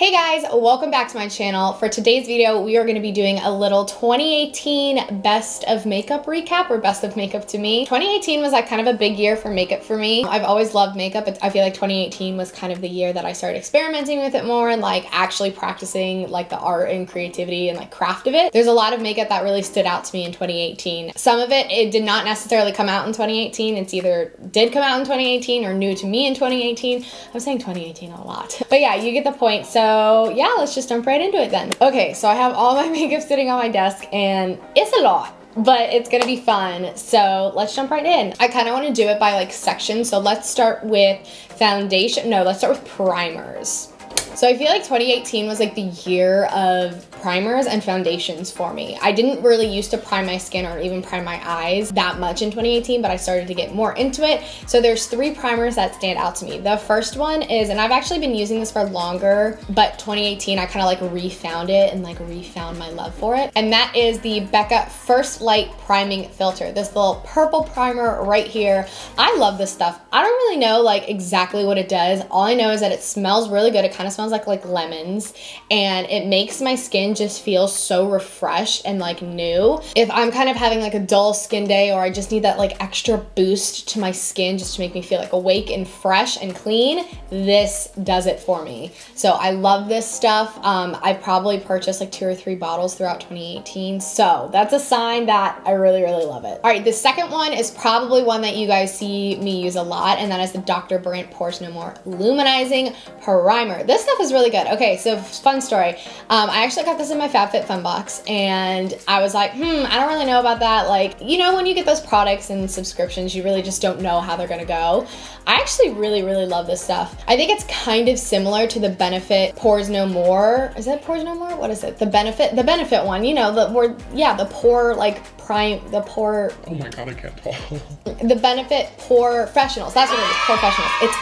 Hey guys, welcome back to my channel. For today's video, we are going to be doing a little 2018 best of makeup recap, or best of makeup to me. 2018 was like kind of a big year for makeup for me. I've always loved makeup, but I feel like 2018 was kind of the year that I started experimenting with it more and like actually practicing like the art and creativity and like craft of it. There's a lot of makeup that really stood out to me in 2018. Some of it did not necessarily come out in 2018. It's either did come out in 2018 or new to me in 2018. I'm saying 2018 a lot. But yeah, you get the point. So yeah, let's just jump right into it then. Okay, so I have all my makeup sitting on my desk and it's a lot, but it's gonna be fun. So let's jump right in. I kind of want to do it by like sections. So let's start with foundation. No, let's start with primers. So I feel like 2018 was like the year of primers and foundations for me. I didn't really used to prime my skin or even prime my eyes that much in 2018, but I started to get more into it. So there's 3 primers that stand out to me. The first one is, and I've actually been using this for longer, but 2018 I kind of like refound it and like refound my love for it. And that is the Becca First Light Priming Filter. This little purple primer right here. I love this stuff. I don't really know like exactly what it does. All I know is that it smells really good. It kind of smells like lemons, and it makes my skin just feel so refreshed and like new. If I'm kind of having like a dull skin day, or I just need that like extra boost to my skin just to make me feel like awake and fresh and clean, this does it for me. So I love this stuff. I've probably purchased like 2 or 3 bottles throughout 2018. So that's a sign that I really, really love it. All right, the second one is probably one that you guys see me use a lot, and that is the Dr. Brant Pores No More Luminizing Primer. This stuff is really good. Okay, so fun story. I actually got this in my FabFitFun box, and I was like, I don't really know about that. Like, you know, when you get those products and subscriptions, you really just don't know how they're gonna go. I actually really, really love this stuff. I think it's kind of similar to the Benefit Pores No More. Is that Pores No More? What is it? The Benefit one. You know, the pore like prime, the pore. Oh my god, I can't talk. The Benefit Pore Professionals. That's what it is. Pore Professionals. It's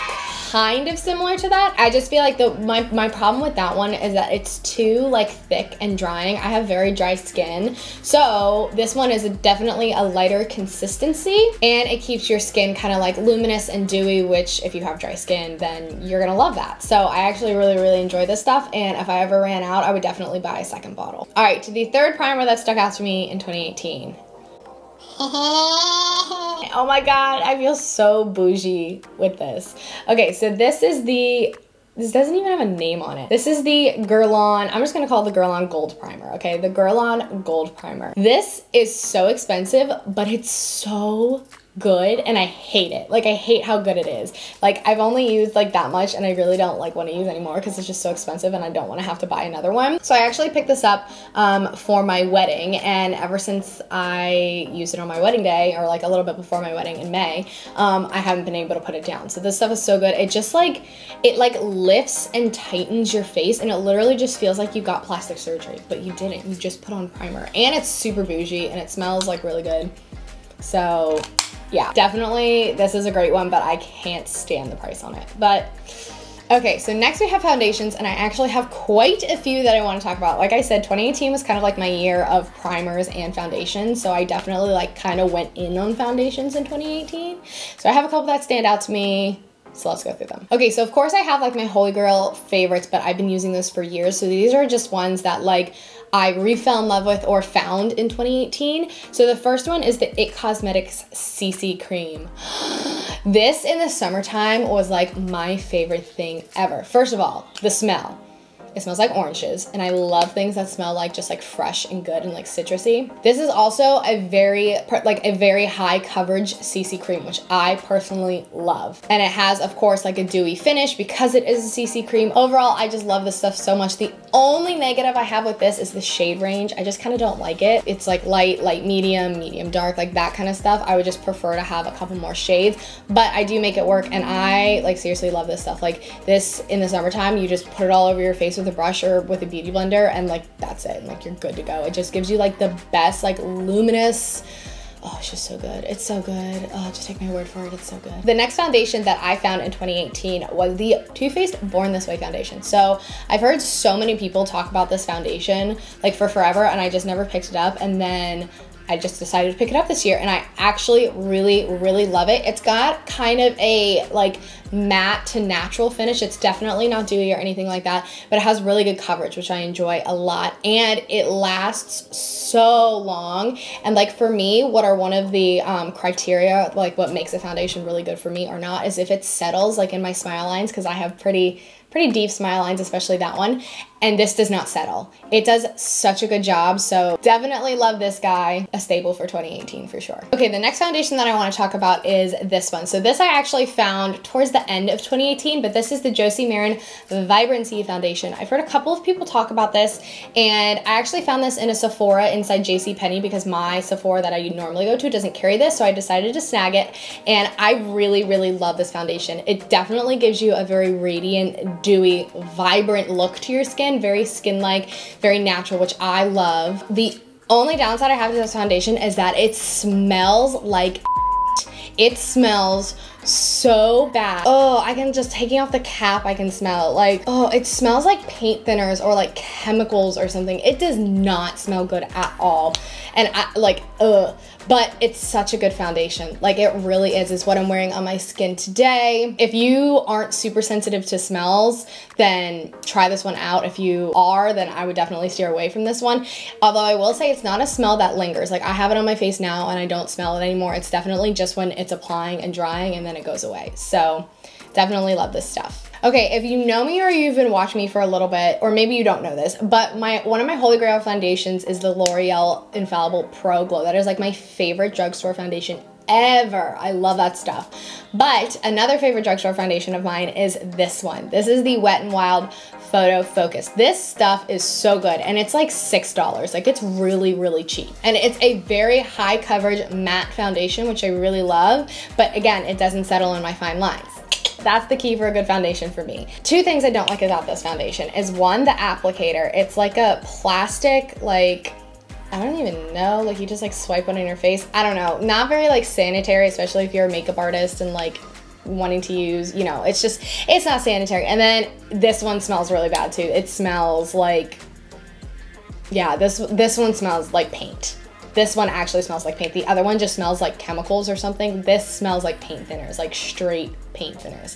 kind of similar to that. I just feel like my problem with that one is that it's too like thick and drying. I have very dry skin, so this one is definitely a lighter consistency, and it keeps your skin kind of like luminous and dewy, which if you have dry skin, then you're gonna love that. So I actually really, really enjoy this stuff, and if I ever ran out, I would definitely buy a second bottle. All right, to the third primer that stuck out to me in 2018. Oh my god, I feel so bougie with this. Okay, so this doesn't even have a name on it. This is the Guerlain, I'm just gonna call it the Guerlain Gold Primer, okay? The Guerlain Gold Primer. This is so expensive, but it's so good, and I hate it. Like, I hate how good it is. Like, I've only used like that much, and I really don't like want to use anymore because it's just so expensive and I don't want to have to buy another one. So I actually picked this up for my wedding, and ever since I used it on my wedding day, or like a little bit before my wedding in May, I haven't been able to put it down. So this stuff is so good. It just like, it like lifts and tightens your face, and it literally just feels like you got plastic surgery, but you didn't. You just put on primer, and it's super bougie, and it smells like really good. So yeah, definitely this is a great one, but I can't stand the price on it. But okay, so next we have foundations, and I actually have quite a few that I want to talk about. Like I said, 2018 was kind of like my year of primers and foundations, so I definitely like kind of went in on foundations in 2018. So I have a couple that stand out to me. So let's go through them. Okay, so of course I have like my Holy Grail favorites, but I've been using this for years. So these are just ones that like I refell in love with or found in 2018. So the first one is the IT Cosmetics CC Cream. This in the summertime was like my favorite thing ever. First of all, the smell. It smells like oranges, and I love things that smell like just like fresh and good and like citrusy. This is also a very high coverage CC cream, which I personally love. And it has, of course, like a dewy finish because it is a CC cream. Overall, I just love this stuff so much. The only negative I have with this is the shade range. I just kind of don't like it. It's like light, medium, medium dark, like that kind of stuff. I would just prefer to have a couple more shades, but I do make it work, and I like seriously love this stuff. Like this in the summertime, you just put it all over your face with a brush or with a beauty blender, and like that's it, and like you're good to go. It just gives you like the best like luminous. Oh, it's just so good. It's so good. Oh, just take my word for it. It's so good. The next foundation that I found in 2018 was the Too Faced Born This Way foundation. So I've heard so many people talk about this foundation like for forever, and I just never picked it up. And then I just decided to pick it up this year, and I actually really, really love it. It's got kind of a like matte to natural finish. It's definitely not dewy or anything like that, but it has really good coverage, which I enjoy a lot, and it lasts so long. And like for me, what are one of the criteria, like what makes a foundation really good for me or not, is if it settles like in my smile lines, because I have pretty deep smile lines, especially that one, and this does not settle. It does such a good job, so definitely love this guy. A staple for 2018 for sure. Okay, the next foundation that I want to talk about is this one. So this I actually found towards the end of 2018, but this is the Josie Maran Vibrancy foundation. I've heard a couple of people talk about this, and I actually found this in a Sephora inside JCPenney because my Sephora that I normally go to doesn't carry this, so I decided to snag it, and I really, really love this foundation. It definitely gives you a very radiant, dewy, vibrant look to your skin, very skin-like, very natural, which I love. The only downside I have to this foundation is that it smells like it smells so bad. Oh, I can just, taking off the cap, I can smell it. Like, oh, it smells like paint thinners or like chemicals or something. It does not smell good at all. And I like, ugh. But it's such a good foundation. Like, it really is. It's what I'm wearing on my skin today. If you aren't super sensitive to smells, then try this one out. If you are, then I would definitely steer away from this one. Although I will say it's not a smell that lingers. Like, I have it on my face now and I don't smell it anymore. It's definitely just when it's applying and drying and then it goes away. So definitely love this stuff. Okay, if you know me or you've been watching me for a little bit, or maybe you don't know this, but one of my holy grail foundations is the L'Oreal Infallible Pro Glo. That is like my favorite drugstore foundation ever. I love that stuff. But another favorite drugstore foundation of mine is this one. This is the Wet n Wild Photo Focus. This stuff is so good, and it's like $6. Like, it's really, really cheap. And it's a very high coverage matte foundation, which I really love. But again, it doesn't settle in my fine lines. That's the key for a good foundation for me. Two things I don't like about this foundation is, one, the applicator. It's like a plastic, like, I don't even know, like you just like swipe it on your face. I don't know, not very like sanitary, especially if you're a makeup artist and like wanting to use, you know, it's not sanitary. And then this one smells really bad too. It smells like, yeah, this one smells like paint. This one actually smells like paint. The other one just smells like chemicals or something. This smells like paint thinners, like straight paint thinners.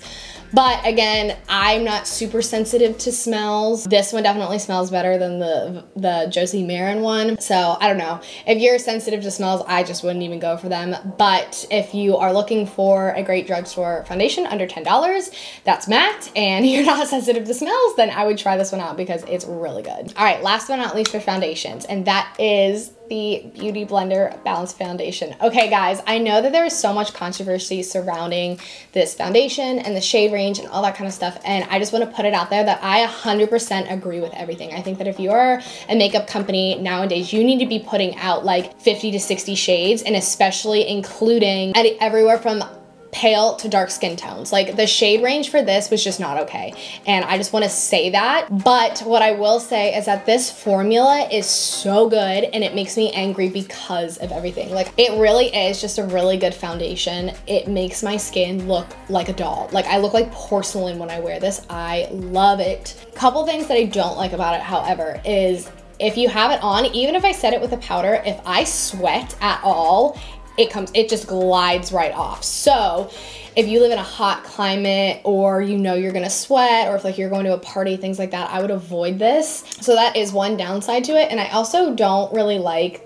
But again, I'm not super sensitive to smells. This one definitely smells better than the Josie Maran one. So I don't know. If you're sensitive to smells, I just wouldn't even go for them. But if you are looking for a great drugstore foundation under $10, that's matte, and you're not sensitive to smells, then I would try this one out because it's really good. All right, last but not least for foundations, and that is the Beauty Blender Balanced Foundation. Okay guys, I know that there is so much controversy surrounding this foundation and the shade range and all that kind of stuff, and I just want to put it out there that I 100% agree with everything. I think that if you are a makeup company nowadays, you need to be putting out like 50 to 60 shades, and especially including everywhere from pale to dark skin tones. Like, the shade range for this was just not okay, and I just want to say that. But what I will say is that this formula is so good, and it makes me angry because of everything. Like, it really is just a really good foundation. It makes my skin look like a doll. Like, I look like porcelain when I wear this. I love it. Couple things that I don't like about it, however, is if you have it on, even if I set it with a powder, if I sweat at all, it just glides right off. So if you live in a hot climate, or you know you're gonna sweat, or if like you're going to a party, things like that, I would avoid this. So that is one downside to it. And I also don't really like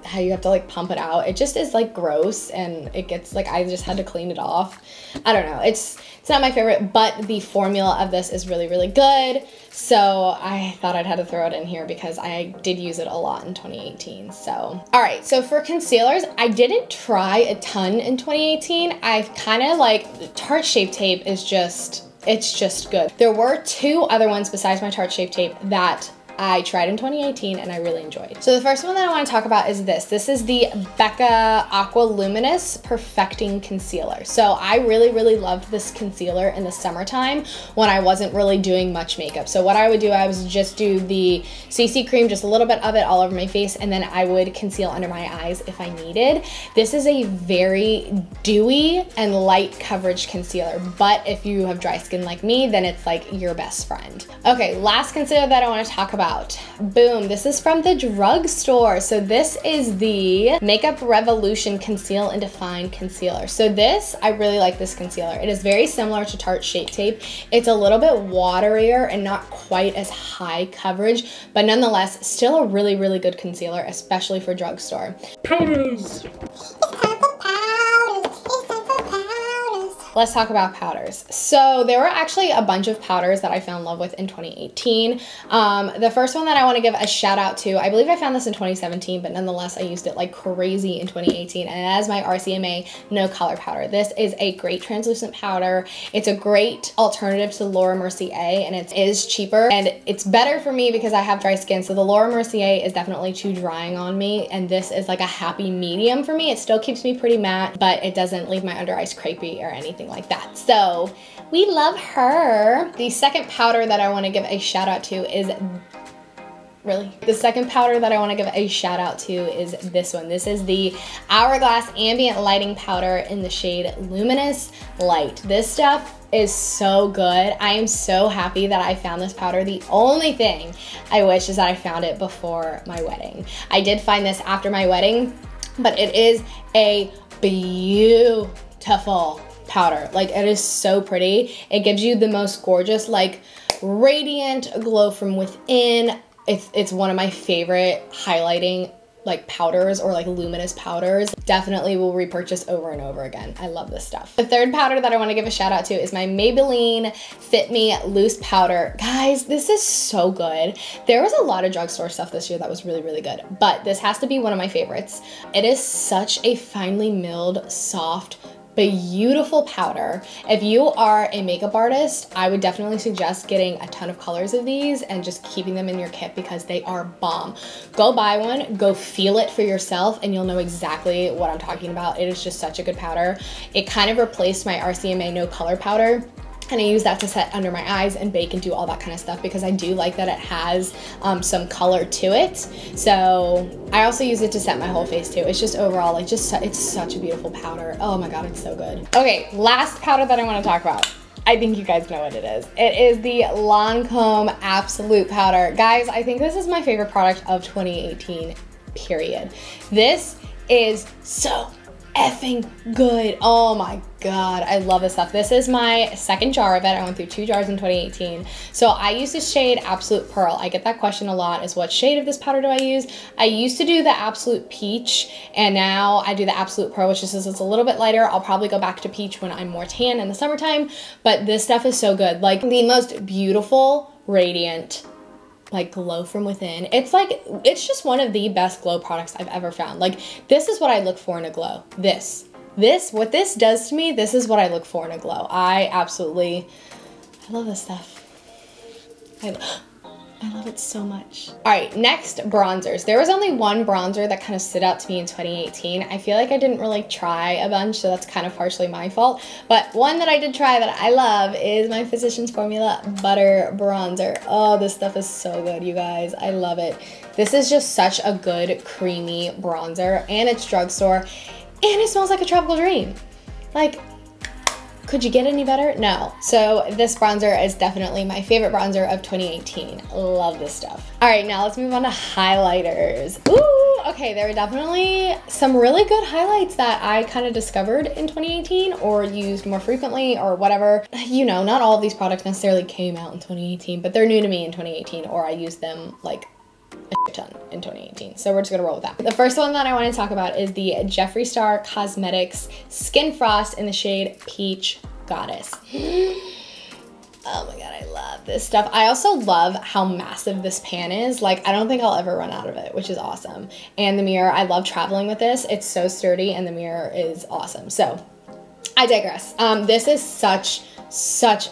how you have to like pump it out. It just is like gross, and it gets like, I just had to clean it off. I don't know, it's not my favorite, but the formula of this is really, really good. So I thought I'd had to throw it in here because I did use it a lot in 2018. So, all right, so for concealers, I didn't try a ton in 2018. I kind of like, Tarte Shape Tape is just, it's just good. There were two other ones besides my Tarte Shape Tape that I tried in 2018 and I really enjoyed. So the first one that I want to talk about is this. This is the Becca Aqua Luminous Perfecting Concealer. So I really, really loved this concealer in the summertime when I wasn't really doing much makeup. So what I would do, I was just do the CC cream, just a little bit of it all over my face, and then I would conceal under my eyes if I needed. This is a very dewy and light coverage concealer, but if you have dry skin like me, then it's like your best friend. Okay, last concealer that I want to talk about about? Boom, this is from the drugstore. So this is the Makeup Revolution Conceal and Define Concealer. So this, I really like this concealer. It is very similar to Tarte Shape Tape. It's a little bit waterier and not quite as high coverage, but nonetheless, still a really, really good concealer, especially for drugstore. Powders. Let's talk about powders. So there were actually a bunch of powders that I fell in love with in 2018. The first one that I want to give a shout out to, I believe I found this in 2017, but nonetheless I used it like crazy in 2018, and that is my RCMA No Color Powder. This is a great translucent powder. It's a great alternative to Laura Mercier, and it is cheaper, and it's better for me because I have dry skin. So the Laura Mercier is definitely too drying on me, and this is like a happy medium for me. It still keeps me pretty matte, but it doesn't leave my under eyes crepey or anything like that. So we love her. The second powder that I want to give a shout out to is this one. This is the Hourglass Ambient Lighting Powder in the shade Luminous Light. This stuff is so good. I am so happy that I found this powder. The only thing I wish is that I found it before my wedding. I did find this after my wedding, but it is a beautiful powder. Like, it is so pretty. It gives you the most gorgeous, like, radiant glow from within. It's one of my favorite highlighting like powders, or like luminous powders. Definitely will repurchase over and over again. I love this stuff. The third powder that I want to give a shout out to is my Maybelline Fit Me Loose Powder. Guys, this is so good. There was a lot of drugstore stuff this year that was really, really good, but this has to be one of my favorites. It is such a finely milled, soft, beautiful powder. If you are a makeup artist, I would definitely suggest getting a ton of colors of these and just keeping them in your kit because they are bomb. Go buy one, go feel it for yourself, and you'll know exactly what I'm talking about. It is just such a good powder. It kind of replaced my RCMA No Color Powder, and I use that to set under my eyes and bake and do all that kind of stuff because I do like that it has some color to it. So I also use it to set my whole face too. It's just overall, like, it's such a beautiful powder. Oh my God, it's so good. Okay, last powder that I want to talk about. I think you guys know what it is. It is the Lancome Absolute Powder. Guys, I think this is my favorite product of 2018, period. This is so effing good. Oh my God, I love this stuff. This is my second jar of it. I went through 2 jars in 2018. So I use the shade Absolute Pearl. I get that question a lot, is what shade of this powder do I use? I used to do the Absolute Peach, and now I do the Absolute Pearl, which is just a little bit lighter. I'll probably go back to Peach when I'm more tan in the summertime, but this stuff is so good. Like, the most beautiful, radiant, like, glow from within. It's like, it's just one of the best glow products I've ever found. Like, this is what I look for in a glow. What this does to me, this is what I look for in a glow. I love this stuff. I love it so much. All right, next, bronzers. There was only one bronzer that kind of stood out to me in 2018. I feel like I didn't really try a bunch, so that's kind of partially my fault. But one that I did try that I love is my Physicians Formula Butter Bronzer. Oh, this stuff is so good, you guys. I love it. This is just such a good, creamy bronzer, and it's drugstore, and it smells like a tropical dream. Like, could you get any better? No. So this bronzer is definitely my favorite bronzer of 2018. Love this stuff. All right, now let's move on to highlighters. Ooh, okay, there are definitely some really good highlights that I kind of discovered in 2018 or used more frequently or whatever. You know, not all of these products necessarily came out in 2018, but they're new to me in 2018, or I used them like a ton in 2018. So we're just gonna roll with that. The first one that I want to talk about is the Jeffree Star Cosmetics Skin Frost in the shade Peach Goddess. Oh my God, I love this stuff. I also love how massive this pan is. Like, I don't think I'll ever run out of it, which is awesome. And the mirror, I love traveling with this. It's so sturdy, and the mirror is awesome. So I digress. This is such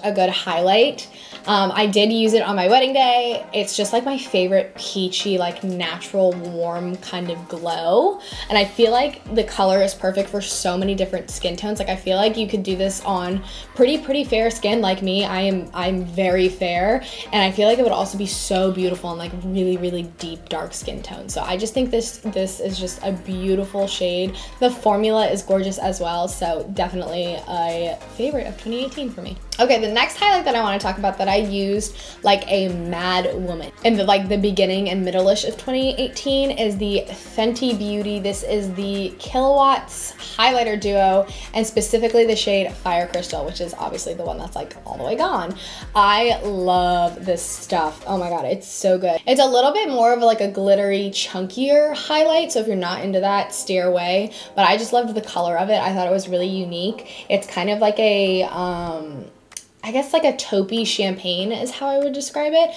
a good highlight. I did use it on my wedding day. It's just like my favorite peachy, like natural, warm kind of glow. And I feel like the color is perfect for so many different skin tones. Like, I feel like you could do this on pretty fair skin like me. I'm very fair, and I feel like it would also be so beautiful on like really deep dark skin tones. So I just think this is just a beautiful shade. The formula is gorgeous as well. So definitely a favorite of 2018 for me. Okay, the next highlight that I want to talk about that I used like a mad woman in the beginning and middle-ish of 2018 is the Fenty Beauty. This is the Kilowatts Highlighter Duo, and specifically the shade Fire Crystal, which is obviously the one that's like all the way gone. I love this stuff. Oh my god, it's so good. It's a little bit more of like a glittery, chunkier highlight, so if you're not into that, steer away. But I just loved the color of it. I thought it was really unique. It's kind of like a I guess like a taupey champagne is how I would describe it.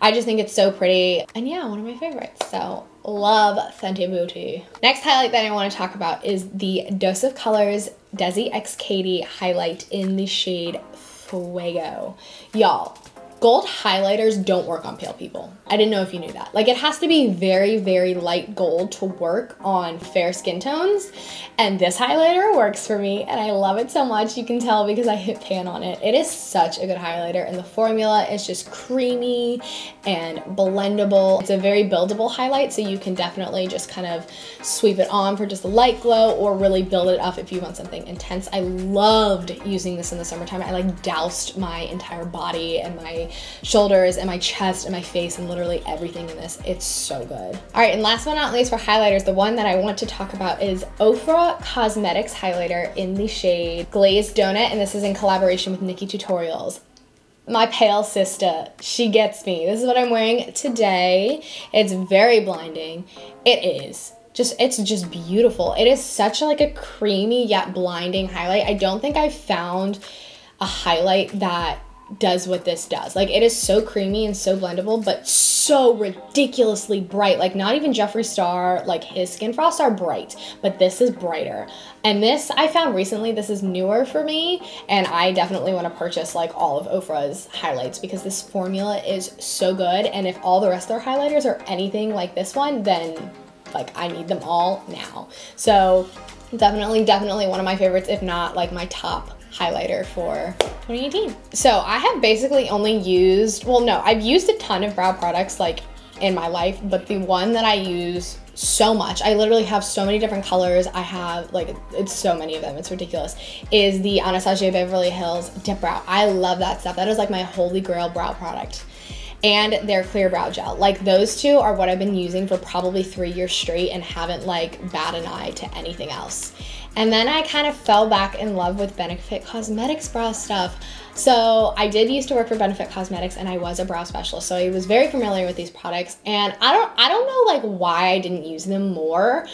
I just think it's so pretty, and yeah, one of my favorites. So love Fenty Beauty. Next highlight that I want to talk about is the Dose of Colors Desi x Katy highlight in the shade Fuego. Y'all, gold highlighters don't work on pale people. I didn't know if you knew that. Like, it has to be very, very light gold to work on fair skin tones. And this highlighter works for me, and I love it so much. You can tell because I hit pan on it. It is such a good highlighter, and the formula is just creamy and blendable. It's a very buildable highlight, so you can definitely just kind of sweep it on for just a light glow or really build it up if you want something intense. I loved using this in the summertime. I like doused my entire body and my shoulders and my chest and my face and literally everything in this. It's so good. All right, and last but not least for highlighters, the one that I want to talk about is Ofra Cosmetics highlighter in the shade Glazed Donut, and this is in collaboration with Nikki Tutorials. My pale sister, she gets me. This is what I'm wearing today. It's very blinding. It's just beautiful. It is such like a creamy yet blinding highlight. I don't think I've found a highlight that does what this does. Like, it is so creamy and so blendable, but so ridiculously bright. Like, not even Jeffree Star, like his Skin Frosts are bright, but this is brighter. And this I found recently, this is newer for me, and I definitely want to purchase like all of Ofra's highlights because this formula is so good. And if all the rest of their highlighters are anything like this one, then like I need them all now. So definitely one of my favorites, if not like my top highlighter for 2018. So I have basically only used, well no, I've used a ton of brow products like in my life, but the one that I use so much, I literally have so many different colors, I have like, it's so many of them, it's ridiculous, is the Anastasia Beverly Hills Dip Brow. I love that stuff. That is like my holy grail brow product. And their clear brow gel. Like, those two are what I've been using for probably 3 years straight and haven't like bat an eye to anything else. And then I kind of fell back in love with Benefit Cosmetics brow stuff. So I did used to work for Benefit Cosmetics, and I was a brow specialist, so I was very familiar with these products. And I don't know like why I didn't use them more.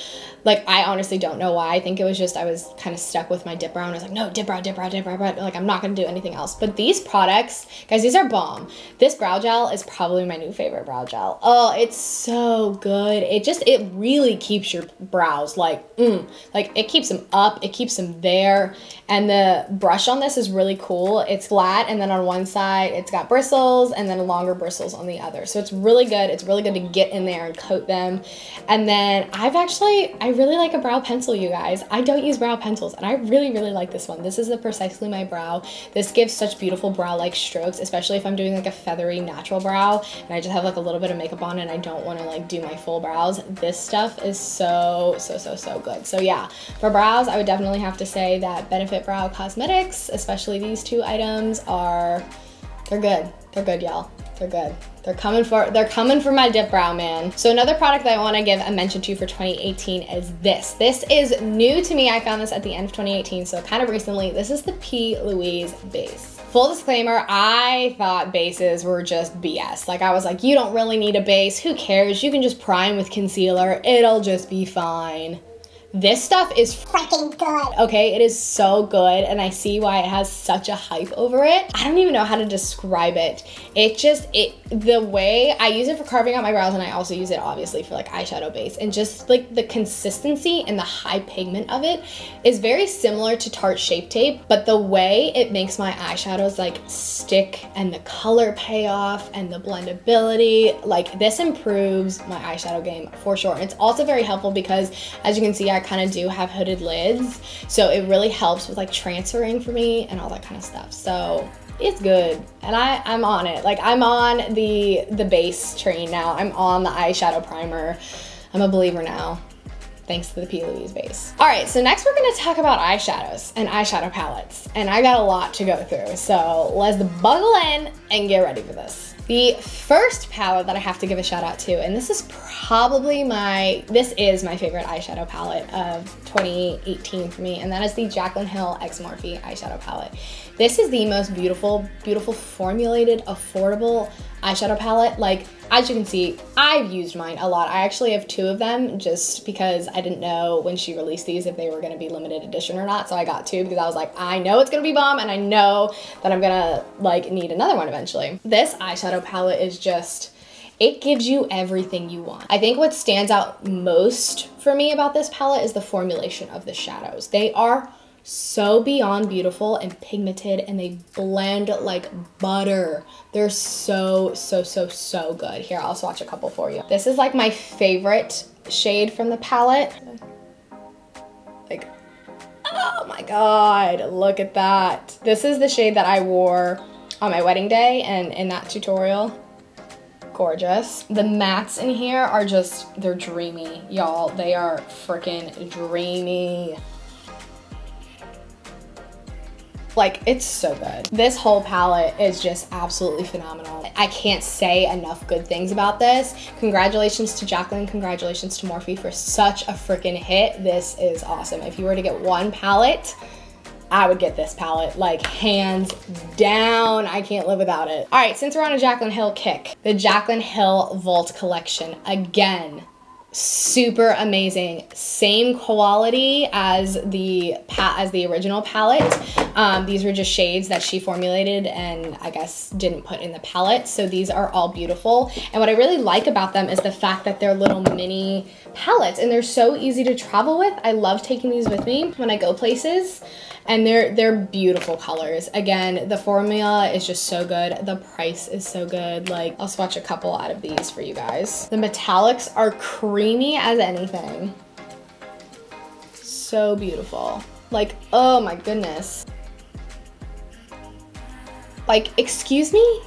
Like, I honestly don't know why. I think it was just I was kind of stuck with my dip brow, and I was like, no, dip brow, dip brow, dip brow, dip brow. Like, I'm not gonna do anything else. But these products, guys, these are bomb. This brow gel is probably my new favorite brow gel. Oh, it's so good. It really keeps your brows like it keeps them up, it keeps them there. And the brush on this is really cool. It's flat, and then on one side it's got bristles, and then longer bristles on the other. So it's really good. It's really good to get in there and coat them. And then I really like a brow pencil, you guys. I don't use brow pencils, and I really like this one. This is the Precisely My Brow. This gives such beautiful brow-like strokes, especially if I'm doing like a feathery natural brow and I just have like a little bit of makeup on and I don't want to like do my full brows. This stuff is so good. So yeah, for brows, I would definitely have to say that Benefit Brow Cosmetics, especially these two items, they're good. They're good, y'all. They're good. They're coming for my dip brow, man. So another product that I want to give a mention to for 2018 is this. This is new to me. I found this at the end of 2018, so kind of recently. This is the P. Louise base. Full disclaimer, I thought bases were just BS. Like, I was like, you don't really need a base. Who cares? You can just prime with concealer. It'll just be fine. This stuff is freaking good. Okay, it is so good, and I see why it has such a hype over it. I don't even know how to describe it. The way I use it for carving out my brows, and I also use it obviously for like eyeshadow base, and just like the consistency and the high pigment of it is very similar to Tarte Shape Tape, but the way it makes my eyeshadows like stick and the color payoff and the blendability, like this improves my eyeshadow game for sure. And it's also very helpful because, as you can see, I kind of do have hooded lids, so it really helps with like transferring for me and all that kind of stuff. So it's good, and I'm on it. Like, I'm on the base train now. I'm on the eyeshadow primer. I'm a believer now. thanks to the P. Louise base. All right, so next we're gonna talk about eyeshadows and eyeshadow palettes. And I got a lot to go through, so let's buckle in and get ready for this. The first palette that I have to give a shout out to, and this is probably this is my favorite eyeshadow palette of 2018 for me, and that is the Jaclyn Hill X Morphe eyeshadow palette. This is the most beautiful, beautiful formulated, affordable eyeshadow palette. Like, as you can see, I've used mine a lot. I actually have 2 of them just because I didn't know when she released these if they were gonna be limited edition or not. So I got 2 because I was like, I know it's gonna be bomb and I know that I'm gonna like need another one eventually. This eyeshadow palette is just, it gives you everything you want. I think what stands out most for me about this palette is the formulation of the shadows. They are so beyond beautiful and pigmented, and they blend like butter. They're so, so, so, so good. Here, I'll swatch a couple for you. This is like my favorite shade from the palette. Like, oh my God, look at that. This is the shade that I wore on my wedding day and in that tutorial. Gorgeous. The mattes in here are just, they're dreamy, y'all. They are freaking dreamy. Like, it's so good. This whole palette is just absolutely phenomenal. I can't say enough good things about this. Congratulations to Jaclyn, congratulations to Morphe for such a freaking hit. This is awesome. If you were to get one palette, I would get this palette, like hands down. I can't live without it. All right, since we're on a Jaclyn Hill kick, the Jaclyn Hill Vault collection, again, super amazing. Same quality as the original palette. These were just shades that she formulated and I guess didn't put in the palette. So these are all beautiful. And what I really like about them is the fact that they're little mini palettes and they're so easy to travel with. I love taking these with me when I go places. And they're beautiful colors. Again, the formula is just so good. The price is so good. Like, I'll swatch a couple out of these for you guys. The metallics are creamy as anything. So beautiful. Like, oh my goodness. Like, excuse me?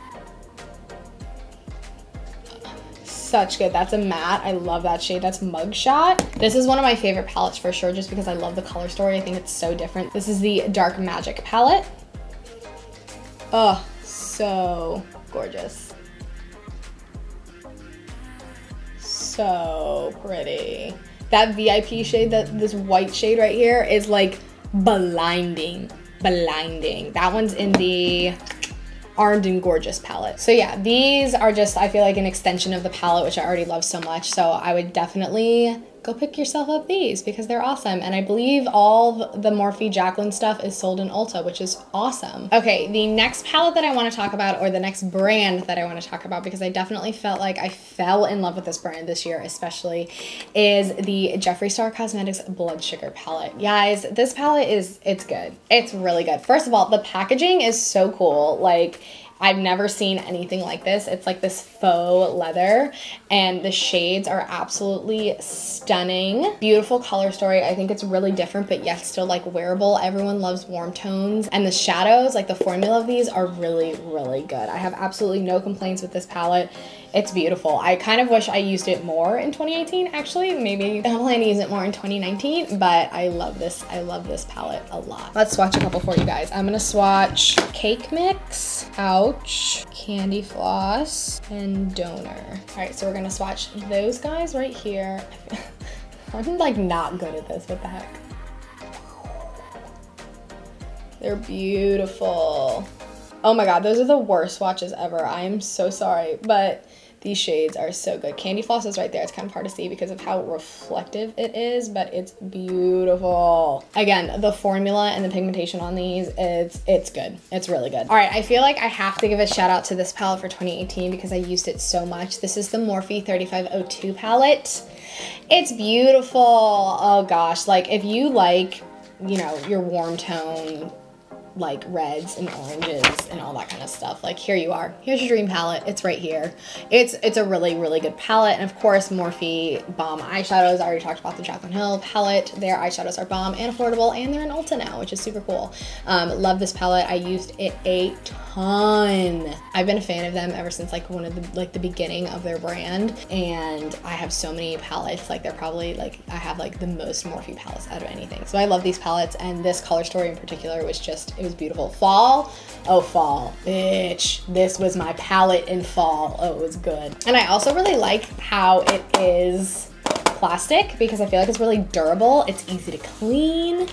Such good. That's a matte. I love that shade. That's Mugshot. This is one of my favorite palettes for sure, just because I love the color story. I think it's so different. This is the Dark Magic palette. Oh, so gorgeous. So pretty. That VIP shade, this white shade right here is like blinding. That one's in the Armed and Gorgeous palette. So yeah, these are just, I feel like, an extension of the palette, which I already love so much. So I would definitely go pick yourself up these because they're awesome. And I believe all the Morphe Jaclyn stuff is sold in Ulta, which is awesome. Okay, the next palette that I want to talk about, or the next brand that I want to talk about, because I definitely felt like I fell in love with this brand this year especially, is the Jeffree Star Cosmetics Blood Sugar palette. Guys, this palette it's good. It's really good. First of all, the packaging is so cool. Like, I've never seen anything like this. It's like this faux leather and the shades are absolutely stunning. Beautiful color story. I think it's really different, but yet still like wearable. Everyone loves warm tones, and the shadows, like the formula of these, are really, really good. I have absolutely no complaints with this palette. It's beautiful. I kind of wish I used it more in 2018, actually. Maybe I'm planning to use it more in 2019, but I love this. I love this palette a lot. Let's swatch a couple for you guys. I'm gonna swatch Cake Mix, Ouch, Candy Floss, and Donor. All right, so we're gonna swatch those guys right here. I'm like not good at this, what the heck? They're beautiful. Oh my God, those are the worst swatches ever. I am so sorry, but these shades are so good. Candy Floss is right there. It's kind of hard to see because of how reflective it is, but it's beautiful. Again, the formula and the pigmentation on these, it's good. It's really good. All right, I feel like I have to give a shout out to this palette for 2018 because I used it so much. This is the Morphe 3502 palette. It's beautiful. Oh gosh, like if you like, you know, your warm tone like reds and oranges and all that kind of stuff. Like here you are. Here's your dream palette. It's right here. It's a really, really good palette. And of course, Morphe bomb eyeshadows. I already talked about the Jaclyn Hill palette. Their eyeshadows are bomb and affordable, and they're in Ulta now, which is super cool. Love this palette. I used it a ton. I've been a fan of them ever since like one of the beginning of their brand, and I have so many palettes. Like they're probably like, I have like the most Morphe palettes out of anything. So I love these palettes, and this color story in particular was just, it was beautiful. Fall, oh fall, bitch. This was my palette in fall. Oh, it was good. And I also really like how it is plastic because I feel like it's really durable. It's easy to clean.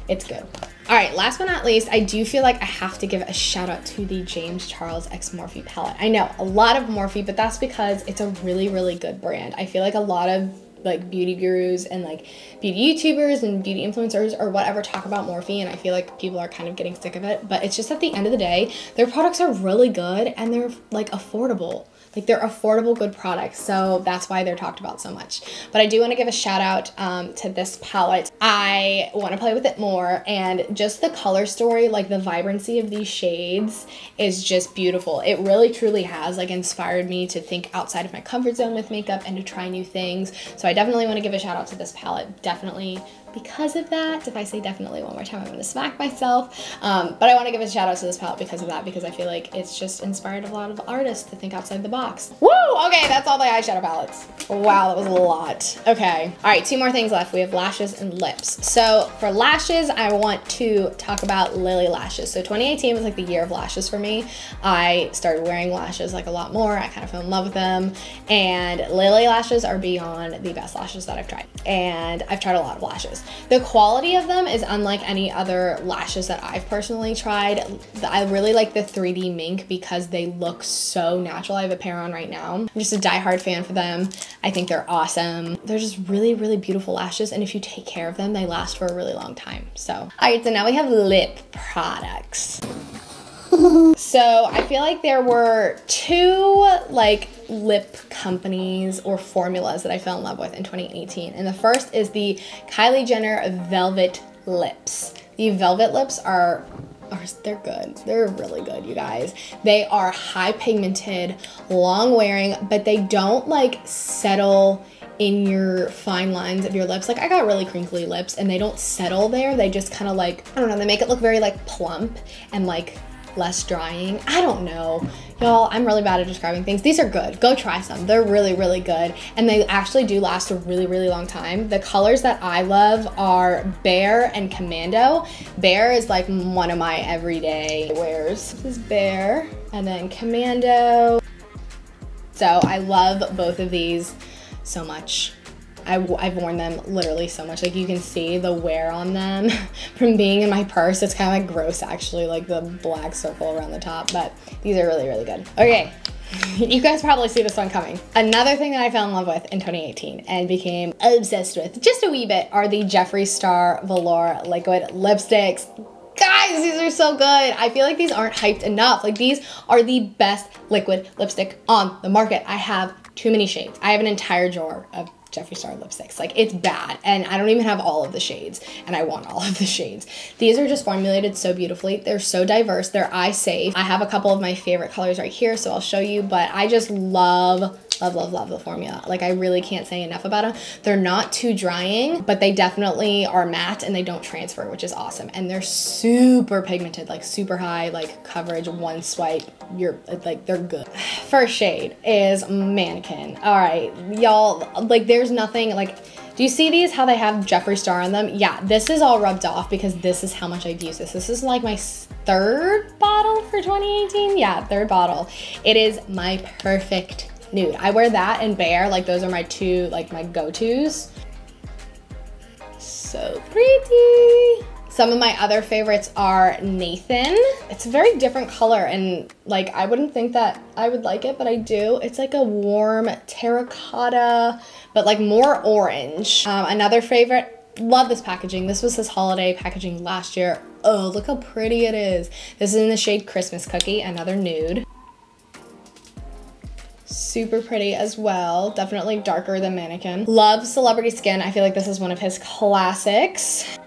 It's good. All right, last but not least, I do feel like I have to give a shout out to the James Charles X Morphe palette. I know a lot of Morphe, but that's because it's a really, really good brand. I feel like a lot of like beauty gurus and like beauty YouTubers and beauty influencers or whatever talk about Morphe, and I feel like people are kind of getting sick of it, but it's just at the end of the day, their products are really good and they're like affordable. Like they're affordable, good products. So that's why they're talked about so much. But I do want to give a shout out to this palette. I want to play with it more, and just the color story, like the vibrancy of these shades is just beautiful. It really truly has like inspired me to think outside of my comfort zone with makeup and to try new things. So I definitely want to give a shout out to this palette. Definitely because of that. If I say definitely one more time, I'm going to smack myself. But I want to give a shout out to this palette because of that, because I feel like it's just inspired a lot of artists to think outside the box. Woo! Okay, that's all the eyeshadow palettes. Wow, that was a lot. Okay. All right, 2 more things left. We have lashes and lips. So for lashes, I want to talk about Lily lashes. So 2018 was like the year of lashes for me. I started wearing lashes like a lot more. I kind of fell in love with them. And Lily lashes are beyond the best lashes that I've tried. And I've tried a lot of lashes. The quality of them is unlike any other lashes that I've personally tried. I really like the 3D mink because they look so natural. I have a pair on right now. I'm just a diehard fan for them. I think they're awesome. They're just really, really beautiful lashes, and if you take care of them, they last for a really long time. So, all right, so now we have lip products. So I feel like there were 2 like lip companies or formulas that I fell in love with in 2018. And the first is the Kylie Jenner Velvet Lips. The Velvet Lips are they're good. They're really good, you guys. They are high pigmented, long wearing, but they don't like settle in your fine lines of your lips. Like I got really crinkly lips and they don't settle there. They just kind of like, I don't know, they make it look very like plump and like less drying. I don't know. Y'all, I'm really bad at describing things. These are good. Go try some. They're really, really good. And they actually do last a really, really long time. The colors that I love are Bear and Commando. Bear is like one of my everyday wears. This is Bear, and then Commando. So I love both of these so much. I've worn them literally so much. Like you can see the wear on them from being in my purse. It's kind of like gross actually, like the black circle around the top, but these are really, really good. Okay, you guys probably see this one coming. Another thing that I fell in love with in 2018 and became obsessed with just a wee bit are the Jeffree Star Velour liquid lipsticks. Guys, these are so good. I feel like these aren't hyped enough. Like these are the best liquid lipstick on the market. I have too many shades. I have an entire drawer of Jeffree Star lipsticks. Like it's bad, and I don't even have all of the shades, and I want all of the shades. These are just formulated so beautifully. They're so diverse. They're eye safe. I have a couple of my favorite colors right here, so I'll show you, but I just love the formula. Like I really can't say enough about them. They're not too drying, but they definitely are matte and they don't transfer, which is awesome. And they're super pigmented, like super high, like coverage, one swipe, you're like, they're good. First shade is Mannequin. All right, y'all, like there's nothing like, do you see these, how they have Jeffree Star on them? Yeah, this is all rubbed off because this is how much I've used this. This is like my 3rd bottle for 2018. Yeah, 3rd bottle. It is my perfect nude. I wear that and Bear, like those are my 2, like my go-tos. So pretty. Some of my other favorites are Nathan. It's a very different color and like I wouldn't think that I would like it, but I do. It's like a warm terracotta, but like more orange. Another favorite, love this packaging. This was his holiday packaging last year. Oh, look how pretty it is. This is in the shade Christmas Cookie, another nude. Super pretty as well. Definitely darker than Mannequin. Love Celebrity Skin. I feel like this is one of his classics.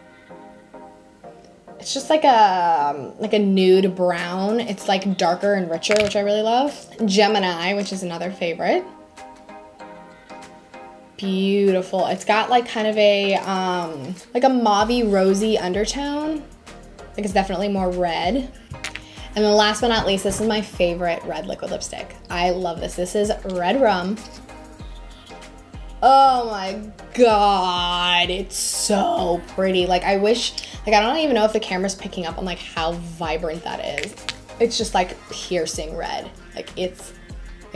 It's just like a nude brown. It's like darker and richer, which I really love. Gemini, which is another favorite. Beautiful. It's got like kind of a like a mauvey rosy undertone. Like it's definitely more red. And then last but not least, this is my favorite red liquid lipstick. I love this. This is Red Rum. Oh my God, it's so pretty. Like I wish, like I don't even know if the camera's picking up on like how vibrant that is. It's just like piercing red. Like it's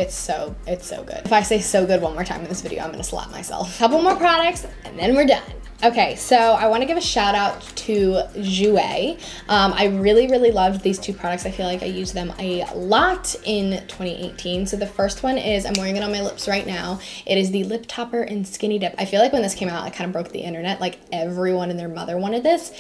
so good. If I say so good one more time in this video, I'm gonna slap myself. Couple more products and then we're done. Okay, so I wanna give a shout out to Jouer. I really loved these two products. I feel like I used them a lot in 2018. So the first one is, I'm wearing it on my lips right now. It is the Lip Topper in Skinny Dip. I feel like when this came out, it kind of broke the internet. Like everyone and their mother wanted this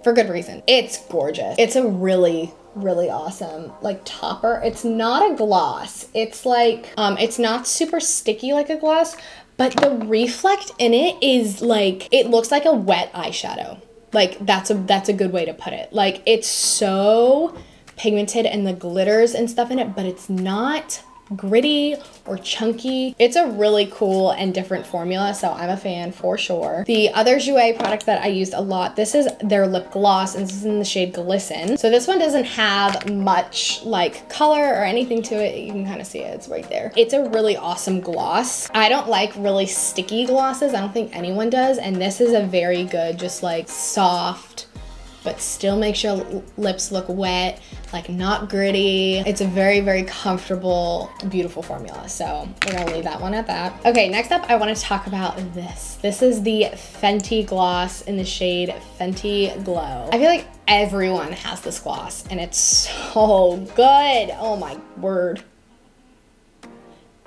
for good reason. It's gorgeous. It's a really awesome like topper. It's not a gloss. It's like, it's not super sticky like a gloss, but the reflect in it is like, it looks like a wet eyeshadow. Like that's a good way to put it. Like it's so pigmented and the glitters and stuff in it, but it's not gritty or chunky. It's a really cool and different formula, so I'm a fan for sure. The other Jouer product that I used a lot, this is their lip gloss, and this is in the shade Glisten. So this one doesn't have much like color or anything to it. You can kind of see it, it's right there. It's a really awesome gloss. I don't like really sticky glosses. I don't think anyone does, and this is a very good, just like soft, but still makes your lips look wet, like not gritty. It's a very comfortable, beautiful formula. So we're gonna leave that one at that. Okay, next up, I wanna talk about this. This is the Fenty gloss in the shade Fenty Glow. I feel like everyone has this gloss and it's so good. Oh my word.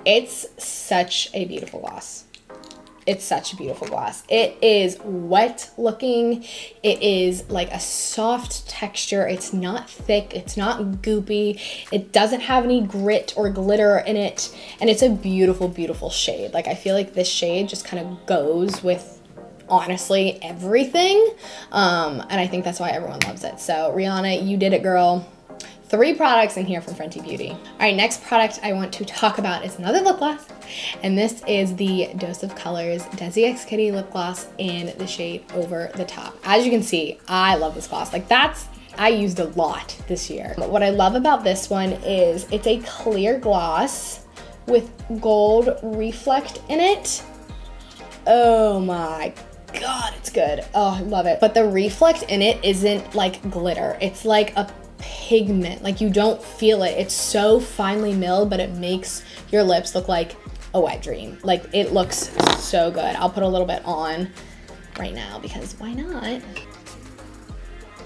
It's such a beautiful gloss. It's such a beautiful gloss. It is wet looking. It is like a soft texture. It's not thick. It's not goopy. It doesn't have any grit or glitter in it. And it's a beautiful shade. Like I feel like this shade just kind of goes with honestly everything. And I think that's why everyone loves it. So Rihanna, you did it, girl. 3 products in here from Fenty Beauty. All right, next product I want to talk about is another lip gloss, and this is the Dose of Colors Desi X Kitty Lip Gloss in the shade Over the Top. As you can see, I love this gloss. Like I used a lot this year. But what I love about this one is it's a clear gloss with gold reflect in it. Oh my God, it's good. Oh, I love it. But the reflect in it isn't like glitter. It's like a pigment. Like you don't feel it. It's so finely milled, but it makes your lips look like a wet dream. Like it looks so good. I'll put a little bit on right now because why not?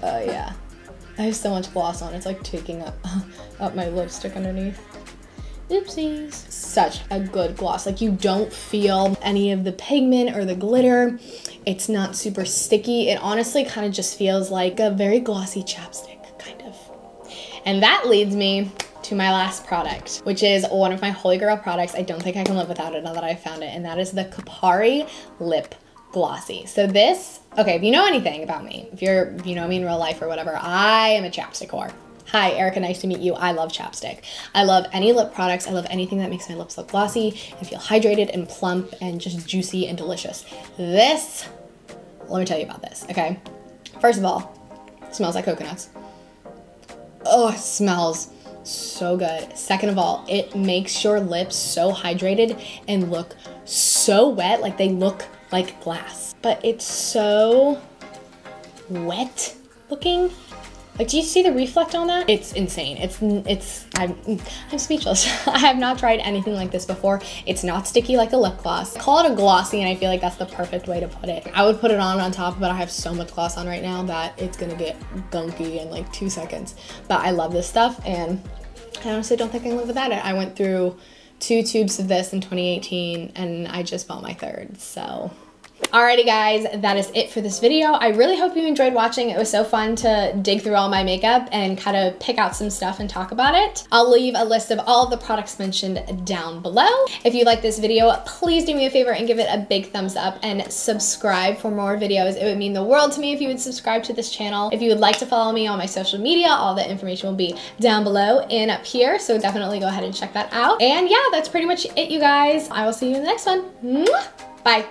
Oh yeah. I have so much gloss on. It's like taking up my lipstick underneath. Oopsies. Such a good gloss. Like you don't feel any of the pigment or the glitter. It's not super sticky. It honestly kind of just feels like a very glossy chapstick, kind of. And that leads me to my last product, which is one of my holy grail products. I don't think I can live without it now that I found it, and that is the Qatari Lip Glossy. So this, okay, if you know anything about me, if you know me in real life or whatever, I am a chapstick whore. Hi, Erika, nice to meet you. I love chapstick. I love any lip products. I love anything that makes my lips look glossy and feel hydrated and plump and just juicy and delicious. This, let me tell you about this, okay? First of all, it smells like coconuts. Oh, it smells so good. Second of all, it makes your lips so hydrated and look so wet, like they look like glass. But it's so wet looking. Like, do you see the reflect on that? It's insane. I'm speechless. I have not tried anything like this before. It's not sticky like a lip gloss. Call it a glossy, and I feel like that's the perfect way to put it. I would put it on top, but I have so much gloss on right now that it's gonna get gunky in like 2 seconds. But I love this stuff, and I honestly don't think I can live without it. I went through 2 tubes of this in 2018, and I just bought my 3rd, so Alrighty guys, that is it for this video. I really hope you enjoyed watching. It was so fun to dig through all my makeup and kind of pick out some stuff and talk about it. I'll leave a list of all of the products mentioned down below. If you like this video, please do me a favor and give it a big thumbs up and subscribe for more videos. It would mean the world to me if you would subscribe to this channel. If you would like to follow me on my social media, all the information will be down below and up here, so definitely go ahead and check that out. And yeah, that's pretty much it, you guys. I will see you in the next one. Mwah! Bye.